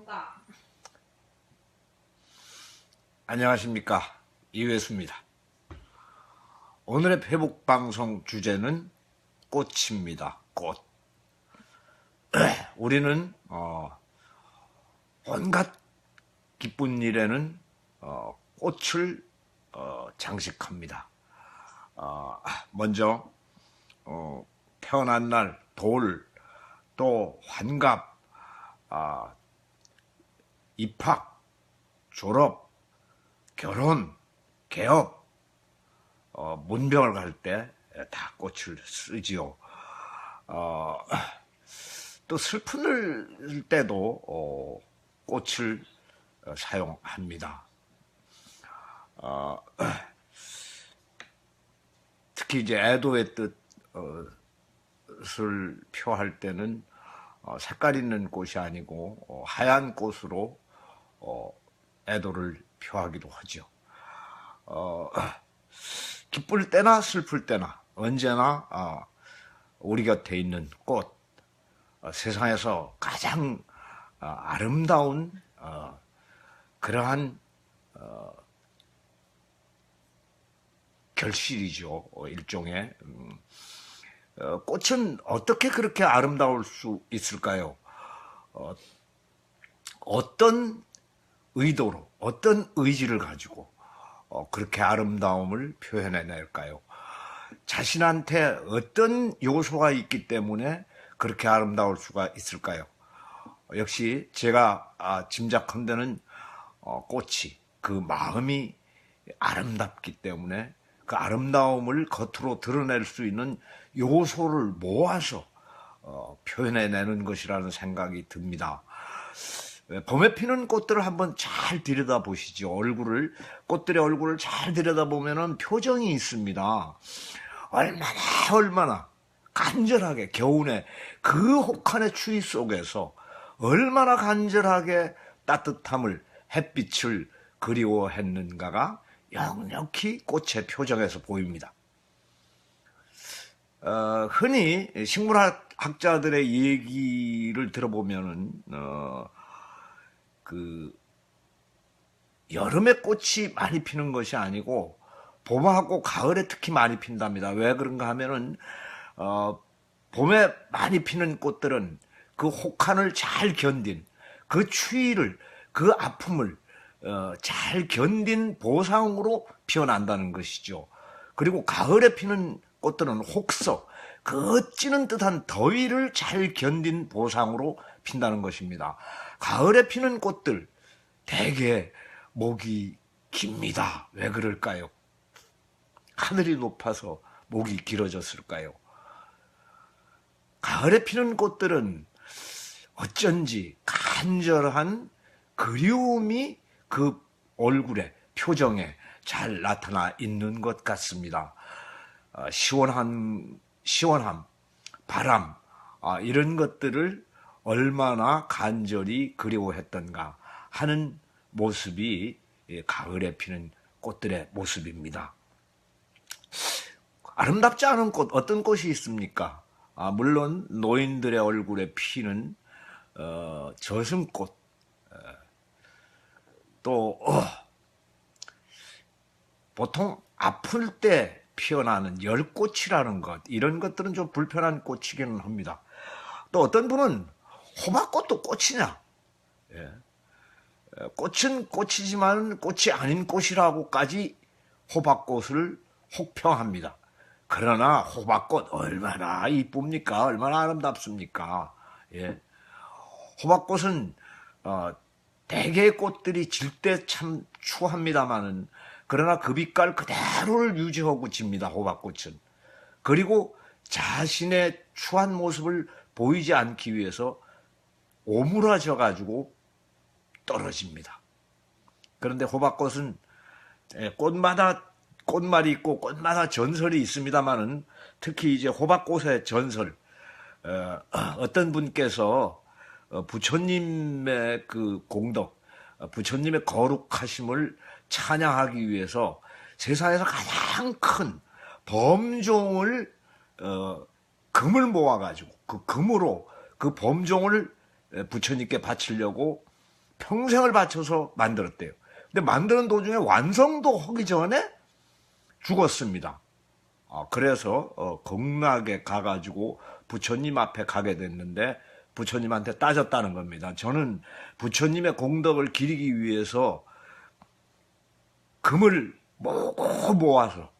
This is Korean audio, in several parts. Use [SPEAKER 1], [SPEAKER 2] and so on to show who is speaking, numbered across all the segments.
[SPEAKER 1] 정답.
[SPEAKER 2] 안녕하십니까, 이회수입니다. 오늘의 회복방송 주제는 꽃입니다. 꽃. 우리는 온갖 기쁜 일에는 꽃을 장식합니다. 먼저 태어난 날, 돌, 또 환갑, 입학, 졸업, 결혼, 개업, 문병을 갈 때 다 꽃을 쓰지요. 또 슬픈 때도 꽃을 사용합니다. 특히 이제 애도의 뜻을 표할 때는 색깔 있는 꽃이 아니고 하얀 꽃으로 애도를 표하기도 하죠. 기쁠 때나 슬플 때나 언제나 우리 곁에 있는 꽃, 세상에서 가장 아름다운 그러한 결실이죠. 일종의. 꽃은 어떻게 그렇게 아름다울 수 있을까요? 어떤 의도로, 어떤 의지를 가지고 그렇게 아름다움을 표현해낼까요? 자신한테 어떤 요소가 있기 때문에 그렇게 아름다울 수가 있을까요? 역시 제가 짐작한 꽃이 그 마음이 아름답기 때문에 그 아름다움을 겉으로 드러낼 수 있는 요소를 모아서 표현해내는 것이라는 생각이 듭니다. 봄에 피는 꽃들을 한번 잘 들여다보시죠. 꽃들의 얼굴을 잘 들여다보면 표정이 있습니다. 얼마나 간절하게 겨우내 그 혹한의 추위 속에서 얼마나 간절하게 따뜻함을, 햇빛을 그리워했는가가 역력히 꽃의 표정에서 보입니다. 흔히 식물학자들의 얘기를 들어보면은 여름에 꽃이 많이 피는 것이 아니고 봄하고 가을에 특히 많이 핀답니다. 왜 그런가 하면은 봄에 많이 피는 꽃들은 그 혹한을 잘 견딘, 그 추위를, 그 아픔을 잘 견딘 보상으로 피어난다는 것이죠. 그리고 가을에 피는 꽃들은 혹서 그 찌는 듯한 더위를 잘 견딘 보상으로 핀다는 것입니다. 가을에 피는 꽃들 대개 목이 깁니다. 왜 그럴까요? 하늘이 높아서 목이 길어졌을까요? 가을에 피는 꽃들은 어쩐지 간절한 그리움이 그 얼굴에, 표정에 잘 나타나 있는 것 같습니다. 시원함, 바람, 이런 것들을 얼마나 간절히 그리워했던가 하는 모습이 가을에 피는 꽃들의 모습입니다. 아름답지 않은 꽃, 어떤 꽃이 있습니까? 물론 노인들의 얼굴에 피는 저승꽃, 또 보통 아플 때 피어나는 열꽃이라는 것, 이런 것들은 좀 불편한 꽃이기는 합니다. 또 어떤 분은 호박꽃도 꽃이냐? 예. 꽃은 꽃이지만 꽃이 아닌 꽃이라고까지 호박꽃을 혹평합니다. 그러나 호박꽃 얼마나 이쁩니까? 얼마나 아름답습니까? 예. 호박꽃은 대개의 꽃들이 질 때 참 추합니다마는 그러나 그 빛깔 그대로를 유지하고 집니다. 호박꽃은. 그리고 자신의 추한 모습을 보이지 않기 위해서 오므라져 가지고 떨어집니다. 그런데 호박꽃은 꽃마다 꽃말이 있고 꽃마다 전설이 있습니다만은 특히 이제 호박꽃의 전설, 어떤 분께서 부처님의 그 공덕, 부처님의 거룩하심을 찬양하기 위해서 세상에서 가장 큰 범종을 금을 모아가지고 그 금으로 그 범종을 부처님께 바치려고 평생을 바쳐서 만들었대요. 근데 만드는 도중에 완성도 하기 전에 죽었습니다. 그래서 극락에 가가지고 부처님 앞에 가게 됐는데 부처님한테 따졌다는 겁니다. 저는 부처님의 공덕을 기리기 위해서 금을 모아서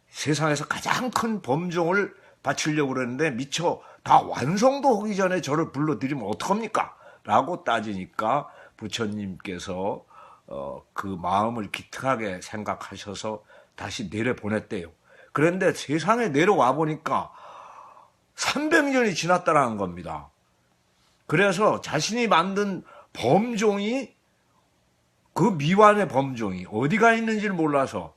[SPEAKER 2] 세상에서 가장 큰 범종을 바치려고 그랬는데 미처 다 완성도 하기 전에 저를 불러들이면 어떡합니까? 라고 따지니까 부처님께서 그 마음을 기특하게 생각하셔서 다시 내려보냈대요. 그런데 세상에 내려와 보니까 300년이 지났다는 겁니다. 그래서 자신이 만든 범종이, 그 미완의 범종이 어디가 있는지를 몰라서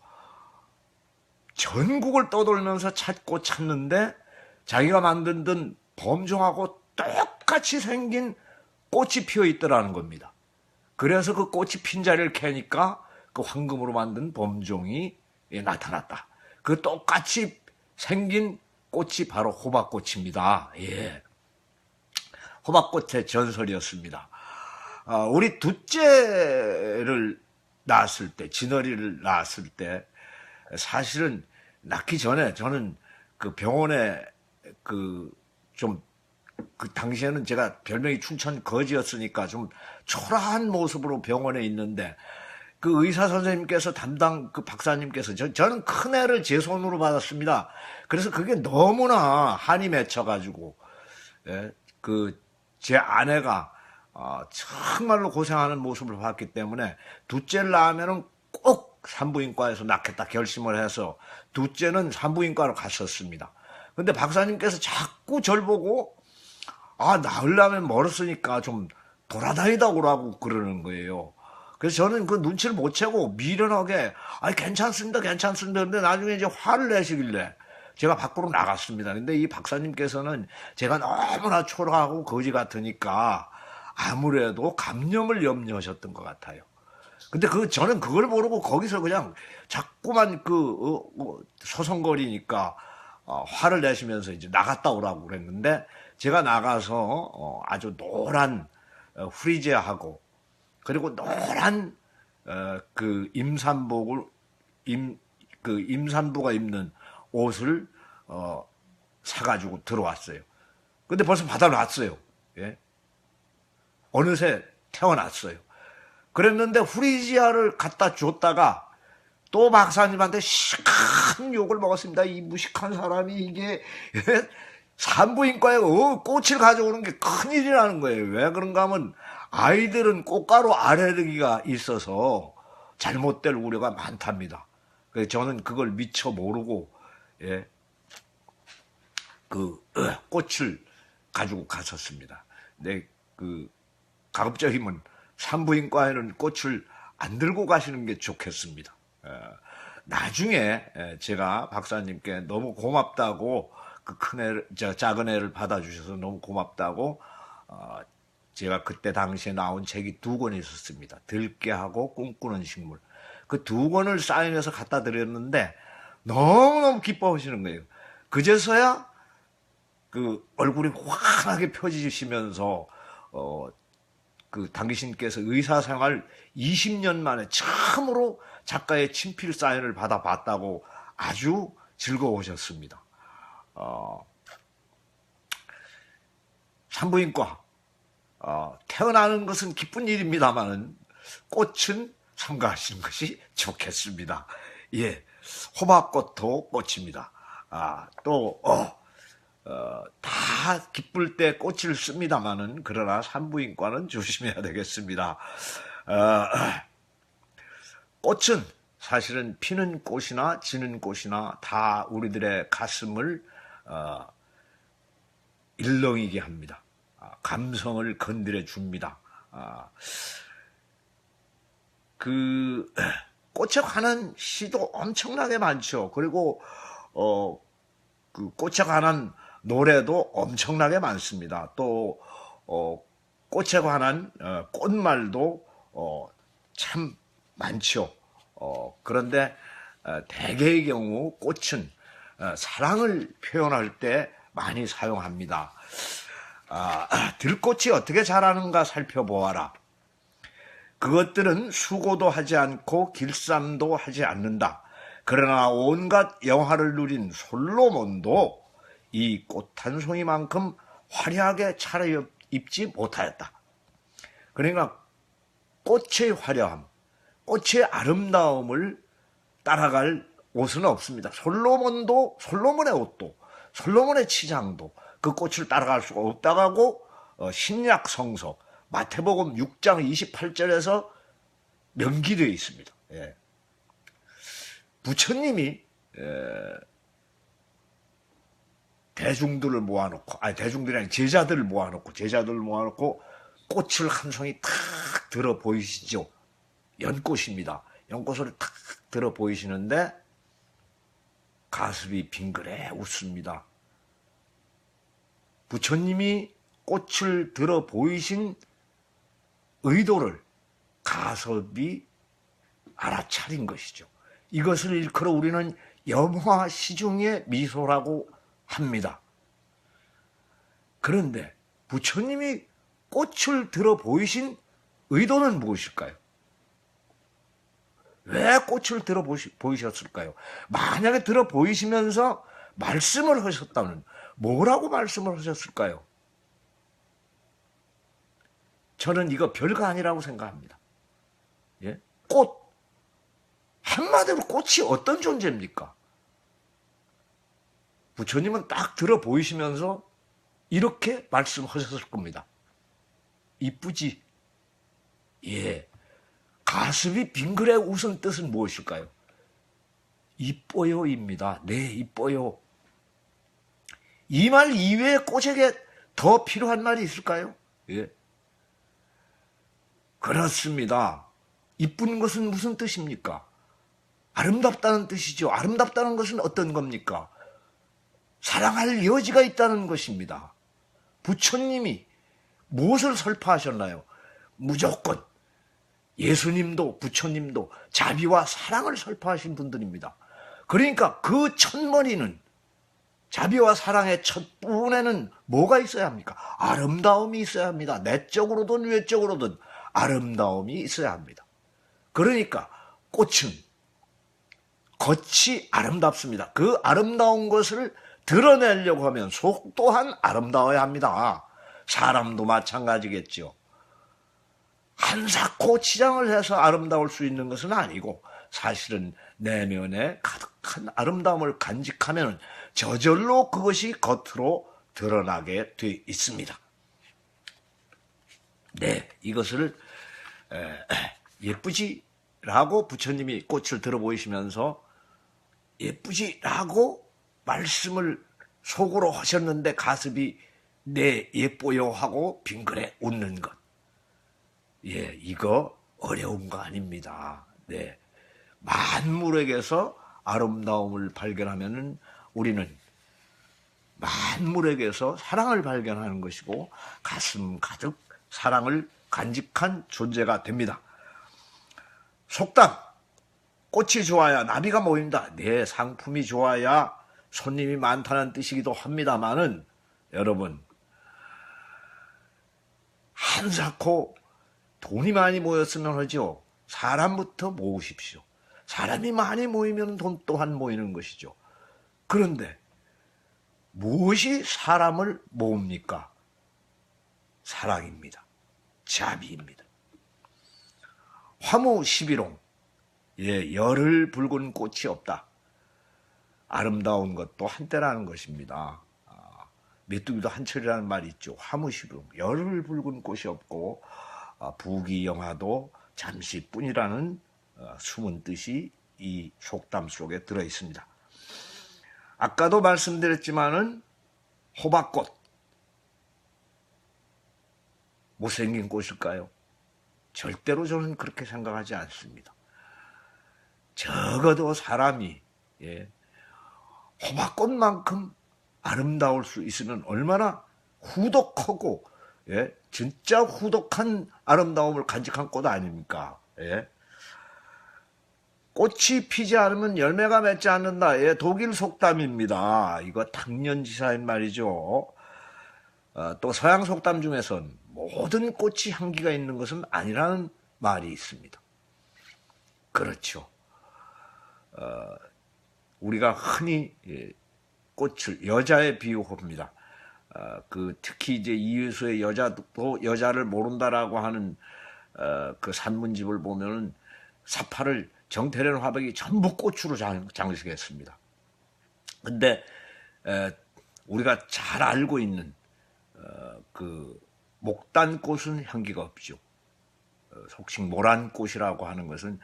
[SPEAKER 2] 전국을 떠돌면서 찾고 찾는데 자기가 만든 범종하고 똑같이 생긴 꽃이 피어 있더라는 겁니다. 그래서 그 꽃이 핀 자리를 캐니까 그 황금으로 만든 범종이 나타났다. 그 똑같이 생긴 꽃이 바로 호박꽃입니다. 예. 호박꽃의 전설이었습니다. 우리 둘째를 낳았을 때, 진어리를 낳았을 때, 사실은 낳기 전에 저는 그 병원에 그 당시에는 제가 별명이 춘천 거지였으니까 좀 초라한 모습으로 병원에 있는데 그 의사 선생님께서 담당 그 박사님께서 저는 큰 애를 제 손으로 받았습니다. 그래서 그게 너무나 한이 맺혀가지고 제 아내가 정말로 고생하는 모습을 봤기 때문에 둘째를 낳으면은 꼭 산부인과에서 낳겠다 결심을 해서 둘째는 산부인과로 갔었습니다. 근데 박사님께서 자꾸 절 보고 낳으려면 멀었으니까 좀 돌아다니다 오라고 그러는 거예요. 그래서 저는 그 눈치를 못 채고 미련하게 괜찮습니다 근데 나중에 이제 화를 내시길래 제가 밖으로 나갔습니다. 근데 이 박사님께서는 제가 너무나 초라하고 거지 같으니까 아무래도 감염을 염려하셨던 것 같아요. 근데 저는 그걸 모르고 거기서 그냥 자꾸만 서성거리니까 화를 내시면서 이제 나갔다 오라고 그랬는데 제가 나가서 아주 노란 후리제하고 그리고 노란 그 임산부가 입는 옷을 사가지고 들어왔어요. 근데 벌써 받아놨어요. 예? 어느새 태어났어요. 그랬는데 후리지아를 갖다 줬다가 또 박사님한테 시큰 욕을 먹었습니다. 이 무식한 사람이 이게 산부인과에 꽃을 가져오는 게 큰일이라는 거예요. 왜 그런가 하면 아이들은 꽃가루 알레르기가 있어서 잘못될 우려가 많답니다. 그래서 저는 그걸 미처 모르고 꽃을 가지고 갔었습니다. 근데 가급적이면 산부인과에는 꽃을 안 들고 가시는 게 좋겠습니다. 나중에 제가 박사님께 너무 고맙다고 작은 애를 받아주셔서 너무 고맙다고 제가 그때 당시에 나온 책이 2권이 있었습니다. 들깨하고 꿈꾸는 식물. 그 2권을 사인해서 갖다 드렸는데 너무너무 기뻐하시는 거예요. 그제서야 그 얼굴이 환하게 펴지시면서 당신께서 의사생활 20년 만에 처음으로 작가의 친필 사인을 받아봤다고 아주 즐거우셨습니다. 산부인과 태어나는 것은 기쁜 일입니다만 꽃은 삼가하시는 것이 좋겠습니다. 예, 호박꽃도 꽃입니다. 다 기쁠 때 꽃을 씁니다만은 그러나 산부인과는 조심해야 되겠습니다. 꽃은 사실은 피는 꽃이나 지는 꽃이나 다 우리들의 가슴을 일렁이게 합니다. 감성을 건드려 줍니다. 꽃에 관한 시도 엄청나게 많죠. 그리고 꽃에 관한 노래도 엄청나게 많습니다. 또 꽃에 관한 꽃말도 참 많죠. 그런데 대개의 경우 꽃은 사랑을 표현할 때 많이 사용합니다. 들꽃이 어떻게 자라는가 살펴보아라. 그것들은 수고도 하지 않고 길쌈도 하지 않는다. 그러나 온갖 영화를 누린 솔로몬도 이 꽃 한 송이만큼 화려하게 차려입지 못하였다. 그러니까 꽃의 화려함, 꽃의 아름다움을 따라갈 옷은 없습니다. 솔로몬의 옷도, 솔로몬의 치장도 그 꽃을 따라갈 수가 없다고 하고 신약 성서 마태복음 6장 28절에서 명기되어 있습니다. 예. 부처님이 대중들을 모아놓고, 대중들이 아니라 제자들을 모아놓고 꽃을 한 송이 탁 들어 보이시죠? 연꽃입니다. 연꽃을 탁 들어 보이시는데 가슴이 빙그레 웃습니다. 부처님이 꽃을 들어 보이신 의도를 가섭이 알아차린 것이죠. 이것을 일컬어 우리는 염화 시중의 미소라고 합니다. 그런데 부처님이 꽃을 들어 보이신 의도는 무엇일까요? 왜 꽃을 들어 보이셨을까요? 만약에 들어 보이시면서 말씀을 하셨다면 뭐라고 말씀을 하셨을까요? 저는 이거 별거 아니라고 생각합니다. 예? 꽃. 한마디로 꽃이 어떤 존재입니까? 부처님은 딱 들어 보이시면서 이렇게 말씀하셨을 겁니다. 이쁘지? 예. 가슴이 빙그레 웃은 뜻은 무엇일까요? 이뻐요입니다. 네, 이뻐요. 이 말 이외에 꽃에게 더 필요한 말이 있을까요? 예. 그렇습니다. 이쁜 것은 무슨 뜻입니까? 아름답다는 뜻이죠. 아름답다는 것은 어떤 겁니까? 사랑할 여지가 있다는 것입니다. 부처님이 무엇을 설파하셨나요? 무조건 예수님도 부처님도 자비와 사랑을 설파하신 분들입니다. 그러니까 그 첫머리는 자비와 사랑의 첫 부분에는 뭐가 있어야 합니까? 아름다움이 있어야 합니다. 내적으로든 외적으로든 아름다움이 있어야 합니다. 그러니까 꽃은 겉이 아름답습니다. 그 아름다운 것을 드러내려고 하면 속 또한 아름다워야 합니다. 사람도 마찬가지겠죠. 한사코 치장을 해서 아름다울 수 있는 것은 아니고 사실은 내면에 가득한 아름다움을 간직하면 저절로 그것이 겉으로 드러나게 돼 있습니다. 네, 이것을 예쁘지라고 부처님이 꽃을 들어 보이시면서 예쁘지라고 말씀을 속으로 하셨는데 가슴이 네 예뻐요 하고 빙그레 웃는 것. 예, 이거 어려운 거 아닙니다. 네. 만물에게서 아름다움을 발견하면은 우리는 만물에게서 사랑을 발견하는 것이고 가슴 가득 사랑을 간직한 존재가 됩니다. 속담, 꽃이 좋아야 나비가 모인다. 네, 상품이 좋아야 손님이 많다는 뜻이기도 합니다만은 여러분 한사코 돈이 많이 모였으면 하죠. 사람부터 모으십시오. 사람이 많이 모이면 돈 또한 모이는 것이죠. 그런데 무엇이 사람을 모읍니까? 사랑입니다. 자비입니다. 화무 11홍. 예, 열을 붉은 꽃이 없다. 아름다운 것도 한때라는 것입니다. 메뚜기도 한철이라는 말이 있죠. 화무 11홍. 열을 붉은 꽃이 없고 부귀영화도 잠시뿐이라는 숨은 뜻이 이 속담 속에 들어 있습니다. 아까도 말씀드렸지만은 호박꽃 못생긴 꽃일까요? 절대로 저는 그렇게 생각하지 않습니다. 적어도 사람이 호박꽃만큼 아름다울 수 있으면 얼마나 후덕하고 진짜 후덕한 아름다움을 간직한 꽃 아닙니까? 꽃이 피지 않으면 열매가 맺지 않는다. 독일 속담입니다. 이거 당년지사인 말이죠. 또 서양 속담 중에선 모든 꽃이 향기가 있는 것은 아니라는 말이 있습니다. 그렇죠. 우리가 흔히 꽃을 여자에 비유합니다. 특히 이제 이유수의 여자를 모른다라고 하는 그 산문집을 보면은 사파를 정태련 화백이 전부 꽃으로 장식했습니다. 근데 우리가 잘 알고 있는 그 목단꽃은 향기가 없죠. 속칭 모란꽃이라고 하는 것은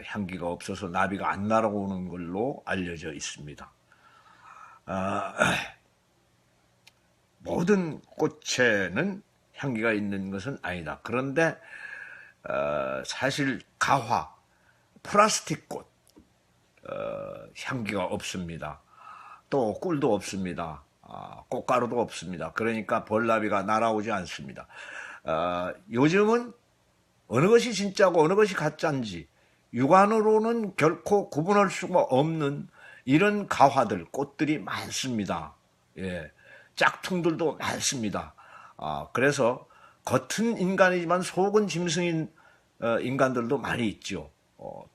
[SPEAKER 2] 향기가 없어서 나비가 안 날아오는 걸로 알려져 있습니다. 모든 꽃에는 향기가 있는 것은 아니다. 그런데 사실 가화, 플라스틱 꽃 향기가 없습니다. 또 꿀도 없습니다. 꽃가루도 없습니다. 그러니까 벌나비가 날아오지 않습니다. 요즘은 어느 것이 진짜고 어느 것이 가짜인지 육안으로는 결코 구분할 수가 없는 이런 가화들, 꽃들이 많습니다. 예, 짝퉁들도 많습니다. 그래서 겉은 인간이지만 속은 짐승인 인간들도 많이 있죠.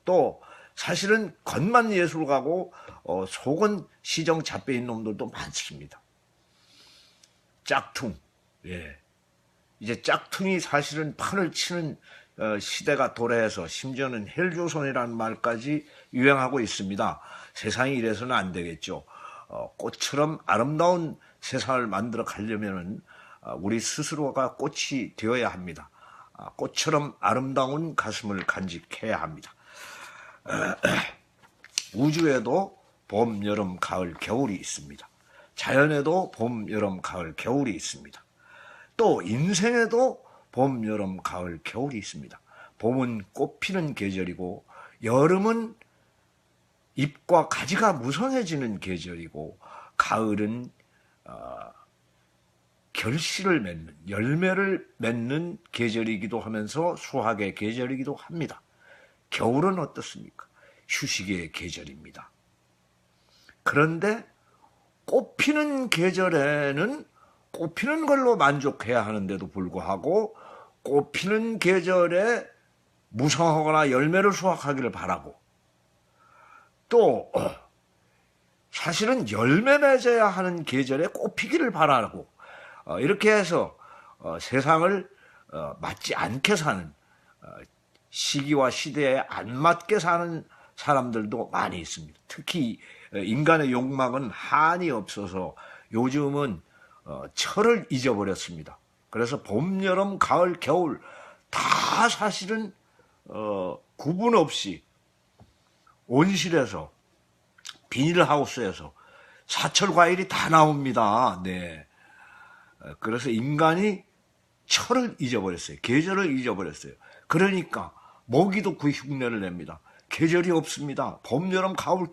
[SPEAKER 2] 또 사실은 겉만 예술가고 속은 시정 잡배인 놈들도 많습니다. 짝퉁, 예. 이제 짝퉁이 사실은 판을 치는 시대가 도래해서 심지어는 헬조선이라는 말까지 유행하고 있습니다. 세상이 이래서는 안 되겠죠. 꽃처럼 아름다운 세상을 만들어 가려면은 우리 스스로가 꽃이 되어야 합니다. 꽃처럼 아름다운 가슴을 간직해야 합니다. 우주에도 봄, 여름, 가을, 겨울이 있습니다. 자연에도 봄, 여름, 가을, 겨울이 있습니다. 또 인생에도 봄, 여름, 가을, 겨울이 있습니다. 봄은 꽃 피는 계절이고 여름은 잎과 가지가 무성해지는 계절이고 가을은 결실을 맺는, 열매를 맺는 계절이기도 하면서 수확의 계절이기도 합니다. 겨울은 어떻습니까? 휴식의 계절입니다. 그런데 꽃 피는 계절에는 꽃 피는 걸로 만족해야 하는데도 불구하고 꽃 피는 계절에 무성하거나 열매를 수확하기를 바라고 또 사실은 열매 맺어야 하는 계절에 꽃 피기를 바라고 이렇게 해서 세상을 맞지 않게 사는 시기와 시대에 안 맞게 사는 사람들도 많이 있습니다. 특히 인간의 욕망은 한이 없어서 요즘은 철을 잊어버렸습니다. 그래서 봄, 여름, 가을, 겨울 다 사실은 구분 없이 온실에서 비닐하우스에서 사철 과일이 다 나옵니다. 네. 그래서 인간이 철을 잊어버렸어요. 계절을 잊어버렸어요. 그러니까 모기도 그 흉내를 냅니다. 계절이 없습니다. 봄, 여름, 가을,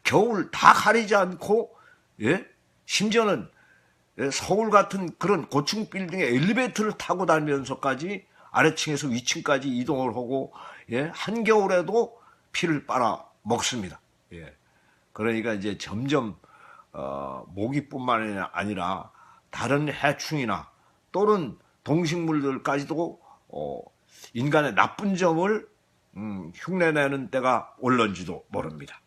[SPEAKER 2] 겨울 다 가리지 않고 예? 심지어는 서울 같은 그런 고층 빌딩에 엘리베이터를 타고 다니면서까지 아래층에서 위층까지 이동을 하고 예? 한겨울에도 피를 빨아 먹습니다. 예. 그러니까 이제 점점 모기뿐만 아니라 다른 해충이나 또는 동식물들까지도 인간의 나쁜 점을 흉내내는 때가 올런지도 모릅니다.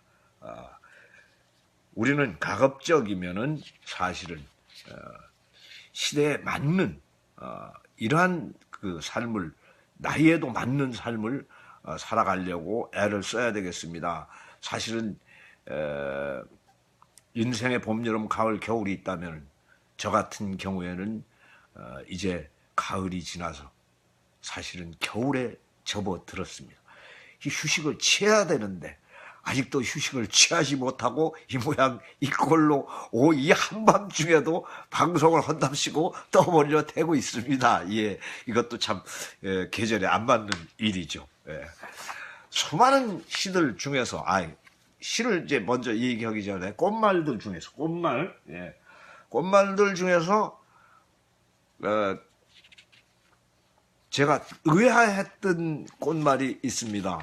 [SPEAKER 2] 우리는 가급적이면은 사실은 시대에 맞는 이러한 그 삶을 나이에도 맞는 삶을 살아가려고 애를 써야 되겠습니다. 사실은 인생의 봄, 여름, 가을, 겨울이 있다면 저 같은 경우에는 이제 가을이 지나서 사실은 겨울에 접어들었습니다. 이 휴식을 취해야 되는데 아직도 휴식을 취하지 못하고 이 모양 이 꼴로 이 한밤중에도 방송을 한답시고 떠벌려 대고 있습니다. 예, 이것도 참 계절에 안 맞는 일이죠. 예. 수많은 시들 중에서 시를 이제 먼저 얘기하기 전에 꽃말들 중에서 꽃말들 중에서 제가 의아했던 꽃말이 있습니다.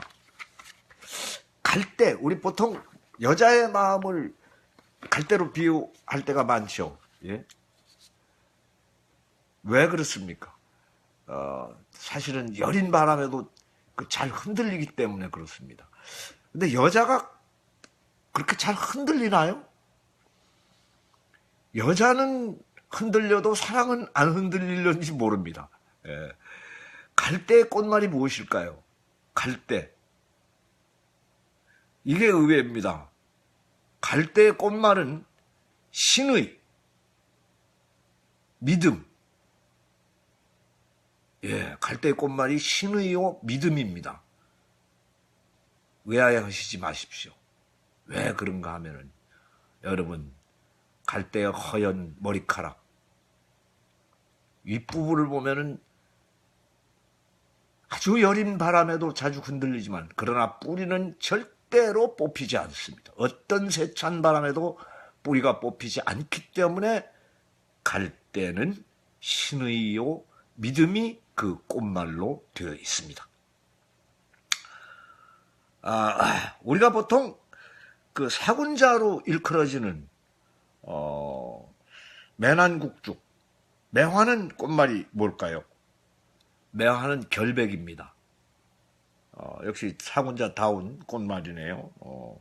[SPEAKER 2] 갈대, 우리 보통 여자의 마음을 갈대로 비유할 때가 많죠. 예? 왜 그렇습니까? 사실은 여린 바람에도 잘 흔들리기 때문에 그렇습니다. 근데 여자가 그렇게 잘 흔들리나요? 여자는 흔들려도 사랑은 안 흔들리는지 모릅니다. 예. 갈대의 꽃말이 무엇일까요? 갈대. 이게 의외입니다. 갈대의 꽃말은 신의, 믿음. 예, 갈대의 꽃말이 신의요 믿음입니다. 의아해하시지 마십시오. 왜 그런가 하면은 여러분 갈대의 허연 머리카락 윗부분을 보면은 아주 여린 바람에도 자주 흔들리지만 그러나 뿌리는 절대로 뽑히지 않습니다. 어떤 세찬 바람에도 뿌리가 뽑히지 않기 때문에 갈대는 신의요 믿음이 그 꽃말로 되어 있습니다. 우리가 보통 그 사군자로 일컬어지는 매난국죽, 매화는 꽃말이 뭘까요? 매화는 결백입니다. 역시 사군자다운 꽃말이네요.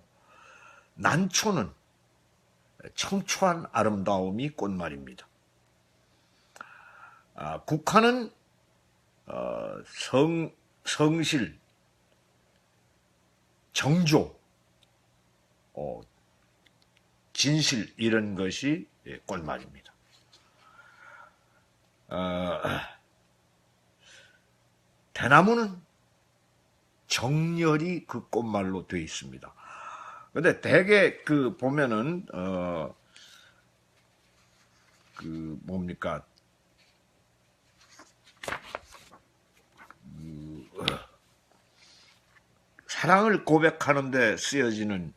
[SPEAKER 2] 난초는 청초한 아름다움이 꽃말입니다. 국화는 성실, 정조, 진실 이런 것이 꽃말입니다. 대나무는 정열이 그 꽃말로 되어 있습니다. 근데 대개 그 보면은 그 뭡니까 사랑을 고백하는데 쓰여지는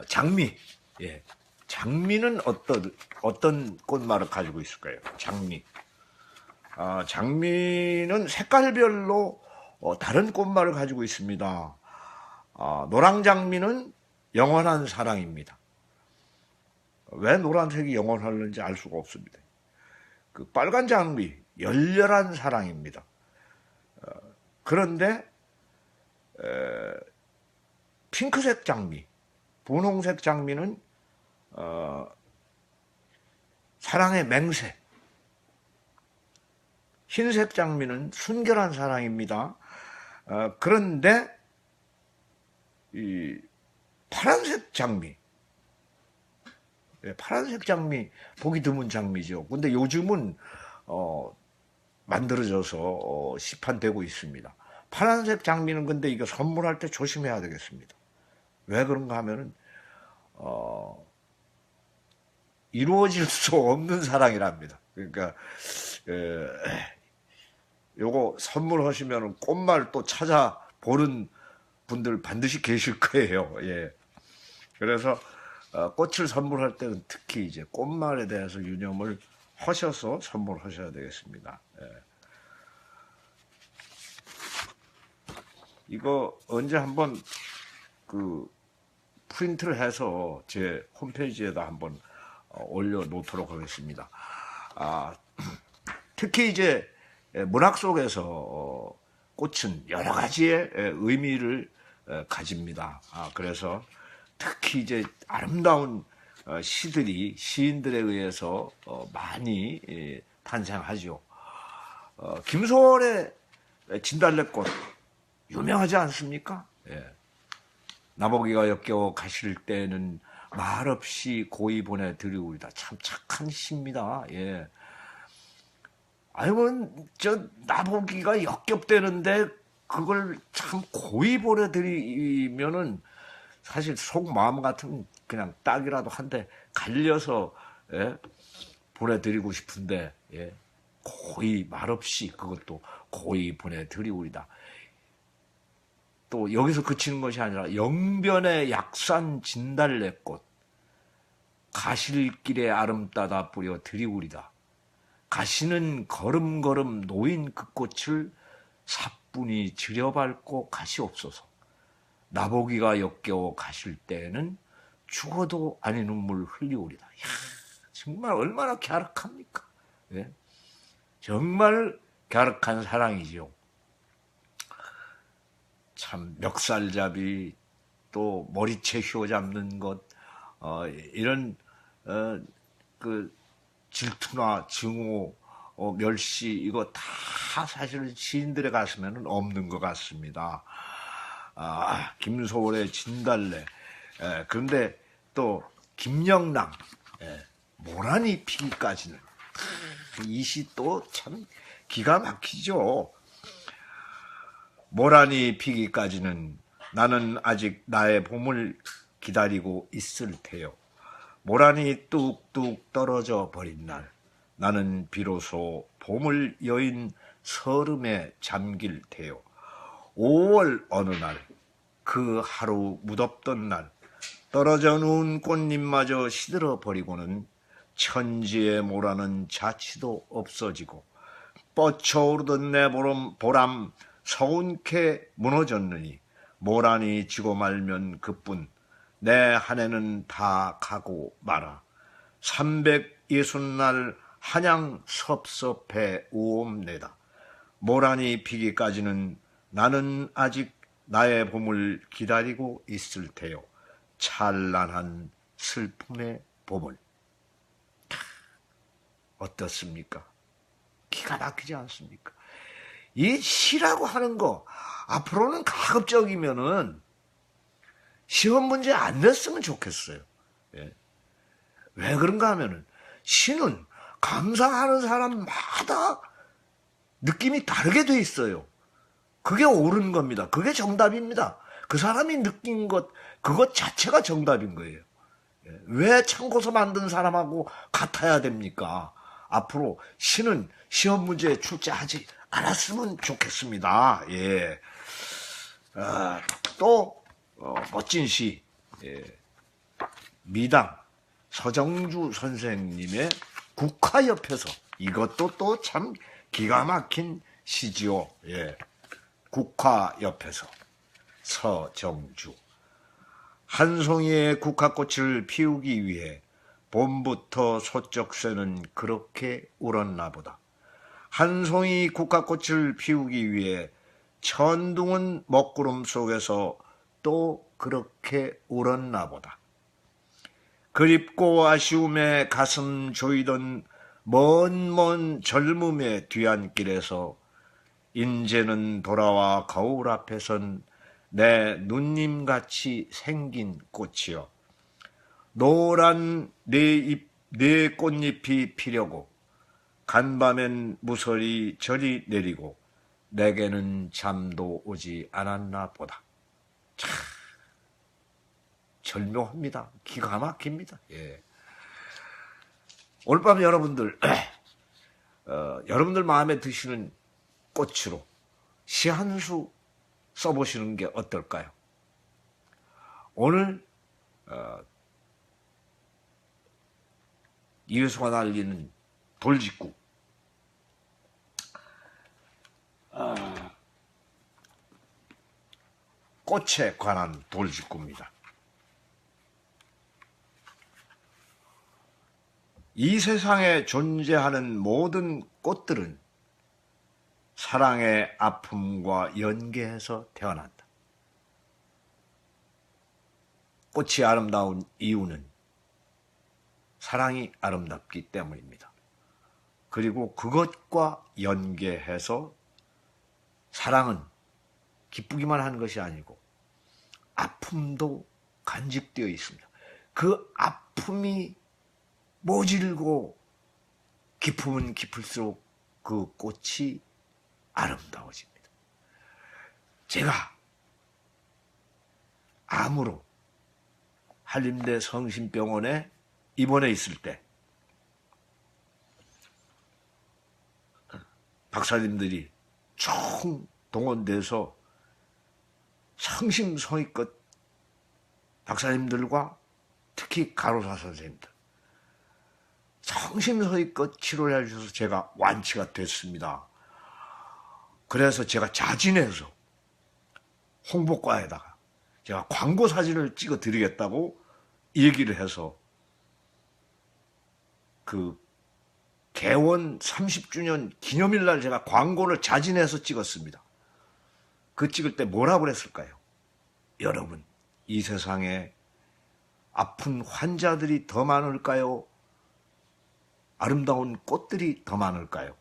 [SPEAKER 2] 장미. 예. 장미는 어떤 꽃말을 가지고 있을까요? 장미. 장미는 색깔별로 다른 꽃말을 가지고 있습니다. 노랑장미는 영원한 사랑입니다. 왜 노란색이 영원하는지 알 수가 없습니다. 그 빨간 장미, 열렬한 사랑입니다. 그런데 핑크색 장미, 분홍색 장미는 사랑의 맹세, 흰색 장미는 순결한 사랑입니다. 그런데 이 파란색 장미, 파란색 장미 보기 드문 장미죠. 근데 요즘은 만들어져서 시판되고 있습니다. 파란색 장미는 근데 이거 선물할 때 조심해야 되겠습니다. 왜 그런가 하면은 이루어질 수 없는 사랑이랍니다. 그러니까 요거 선물하시면 꽃말 또 찾아보는 분들 반드시 계실 거예요. 예. 그래서 꽃을 선물할 때는 특히 이제 꽃말에 대해서 유념을 하셔서 선물하셔야 되겠습니다. 예. 이거 언제 한번 그 프린트를 해서 제 홈페이지에다 한번 올려놓도록 하겠습니다. 특히 이제 문학 속에서 꽃은 여러 가지의 의미를 가집니다. 그래서 특히 이제 아름다운 시들이 시인들에 의해서 많이 탄생하죠. 김소월의 진달래꽃 유명하지 않습니까? 예. 나보기가 역겨워 가실 때는 말없이 고이 보내드리우리다. 참 착한 시입니다. 예. 아이고, 나보기가 역겹대는데 그걸 참 고이 보내드리면은 사실 속 마음 같으면 그냥 딱이라도 한 대 갈려서 보내드리고 싶은데 고이 말없이 그것도 고이 보내드리우리다. 또 여기서 그치는 것이 아니라 영변의 약산 진달래꽃 가실길에 아름따다 뿌려 드리우리다. 가시는 걸음걸음 놓인 그 꽃을 사뿐히 들여밟고 가시옵소서. 나보기가 역겨워 가실 때에는 죽어도 아니 눈물 흘리우리다. 이야, 정말 얼마나 갸륵합니까? 예? 정말 갸륵한 사랑이죠. 참 멱살잡이, 또 머리채 휘어잡는 것, 이런 그 질투나 증오, 멸시, 이거 다 사실 시인들의 가슴에는 없는 것 같습니다. 김소월의 진달래, 그런데 또 김영랑, 모란이 피기까지는, 이 시 또 참 기가 막히죠. 모란이 피기까지는 나는 아직 나의 봄을 기다리고 있을 테요. 모란이 뚝뚝 떨어져 버린 날, 나는 비로소 봄을 여인 서름에 잠길 테요. 5월 어느 날, 그 하루 무덥던 날, 떨어져 누운 꽃잎마저 시들어 버리고는 천지의 모란은 자취도 없어지고 뻗쳐오르던 내 보람 서운케 무너졌느니 모란이 지고 말면 그뿐 내 한 해는 다 가고 말아 360날 한양 섭섭해 우옵내다. 모란이 피기까지는 나는 아직 나의 봄을 기다리고 있을 테요. 찬란한 슬픔의 봄을. 어떻습니까? 기가 막히지 않습니까? 이 시라고 하는 거 앞으로는 가급적이면은 시험 문제 안 냈으면 좋겠어요. 예. 왜 그런가 하면은 시는 감상하는 사람마다 느낌이 다르게 돼 있어요. 그게 옳은 겁니다. 그게 정답입니다. 그 사람이 느낀 것, 그것 자체가 정답인 거예요. 예. 왜 참고서 만든 사람하고 같아야 됩니까? 앞으로 시는 시험 문제에 출제하지 않았으면 좋겠습니다. 예. 또 멋진 시, 예. 미당 서정주 선생님의 국화 옆에서, 이것도 또 참 기가 막힌 시지요. 예. 국화 옆에서 서정주. 한 송이의 국화꽃을 피우기 위해 봄부터 소쩍새는 그렇게 울었나 보다. 한 송이 국화꽃을 피우기 위해 천둥은 먹구름 속에서 또 그렇게 울었나 보다. 그립고 아쉬움에 가슴 조이던 먼 젊음의 뒤안길에서 인제는 돌아와 거울 앞에 선 내 누님같이 생긴 꽃이여. 노란 네 꽃잎이 피려고 간밤엔 무설이 절이 내리고 내게는 잠도 오지 않았나 보다. 참 절묘합니다. 기가 막힙니다. 예. 오늘 밤 여러분들 여러분들 마음에 드시는 꽃으로 시 한 수 써보시는 게 어떨까요? 오늘 이회수가 날리는 돌직구, 꽃에 관한 돌직구입니다. 이 세상에 존재하는 모든 꽃들은 사랑의 아픔과 연계해서 태어난다. 꽃이 아름다운 이유는 사랑이 아름답기 때문입니다. 그리고 그것과 연계해서 사랑은 기쁘기만 하는 것이 아니고 아픔도 간직되어 있습니다. 그 아픔이 모질고 깊으면 깊을수록 그 꽃이 아름다워집니다. 제가 암으로 한림대 성심병원에 입원해 있을 때 박사님들이 총 동원돼서 성심성의껏 박사님들과 특히 간호사 선생님들 성심성의껏 치료를 해주셔서 제가 완치가 됐습니다. 그래서 제가 자진해서 홍보과에다가 제가 광고 사진을 찍어 드리겠다고 얘기를 해서 그 개원 30주년 기념일 날 제가 광고를 자진해서 찍었습니다. 그 찍을 때 뭐라고 그랬을까요? 여러분, 이 세상에 아픈 환자들이 더 많을까요? 아름다운 꽃들이 더 많을까요?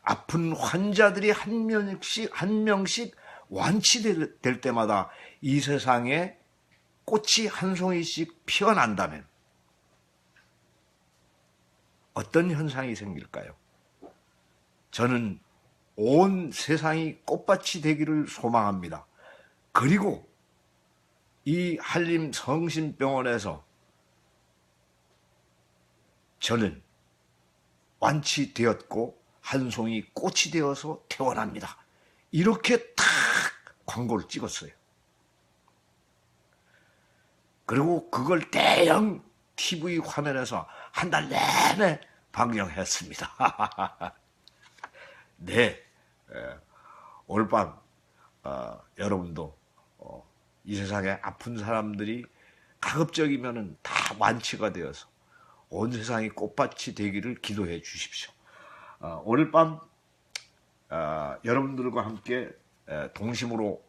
[SPEAKER 2] 아픈 환자들이 한 명씩 완치될 때마다 이 세상에 꽃이 한 송이씩 피어난다면 어떤 현상이 생길까요? 저는 온 세상이 꽃밭이 되기를 소망합니다. 그리고 이 한림성심병원에서 저는 완치되었고 한 송이 꽃이 되어서 태어납니다. 이렇게 탁 광고를 찍었어요. 그리고 그걸 대형 TV 화면에서 한 달 내내 방영했습니다. 네, 오늘 밤 여러분도 이 세상에 아픈 사람들이 가급적이면 다 완치가 되어서 온 세상이 꽃밭이 되기를 기도해 주십시오. 오늘 밤 여러분들과 함께 동심으로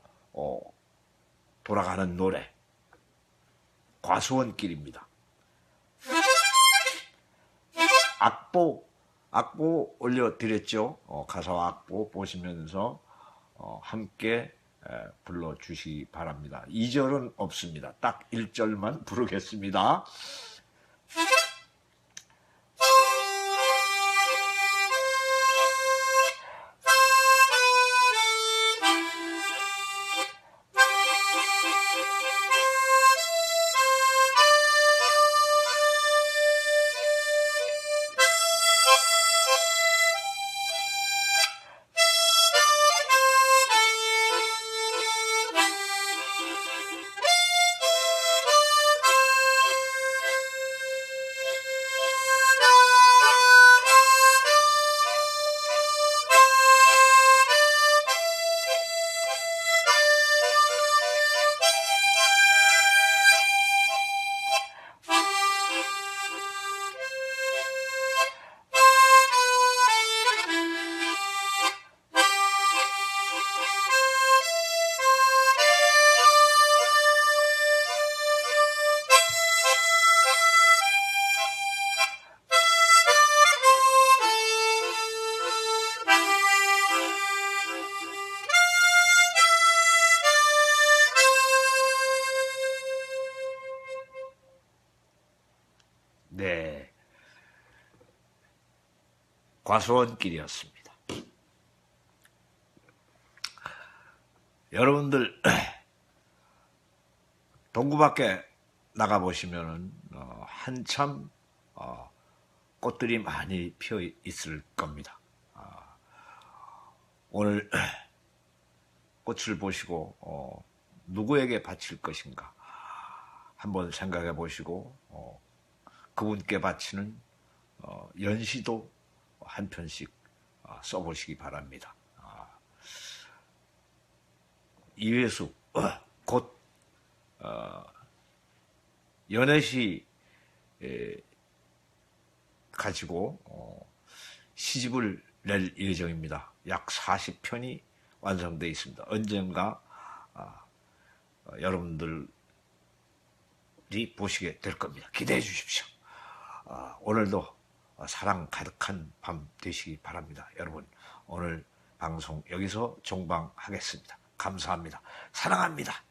[SPEAKER 2] 돌아가는 노래 과수원길입니다. 악보 올려드렸죠. 가사와 악보 보시면서 함께 불러주시기 바랍니다. 2절은 없습니다. 딱 1절만 부르겠습니다. 네, 과수원길이었습니다. 여러분들 동구 밖에 나가보시면은 한참 꽃들이 많이 피어 있을 겁니다. 오늘 꽃을 보시고 누구에게 바칠 것인가 한번 생각해 보시고 그분께 바치는 연시도 한 편씩 써보시기 바랍니다. 이회수 곧 연애시 가지고 시집을 낼 예정입니다. 약 40편이 완성되어 있습니다. 언젠가 여러분들이 보시게 될 겁니다. 기대해 주십시오. 오늘도 사랑 가득한 밤 되시기 바랍니다. 여러분, 오늘 방송 여기서 종방하겠습니다. 감사합니다. 사랑합니다.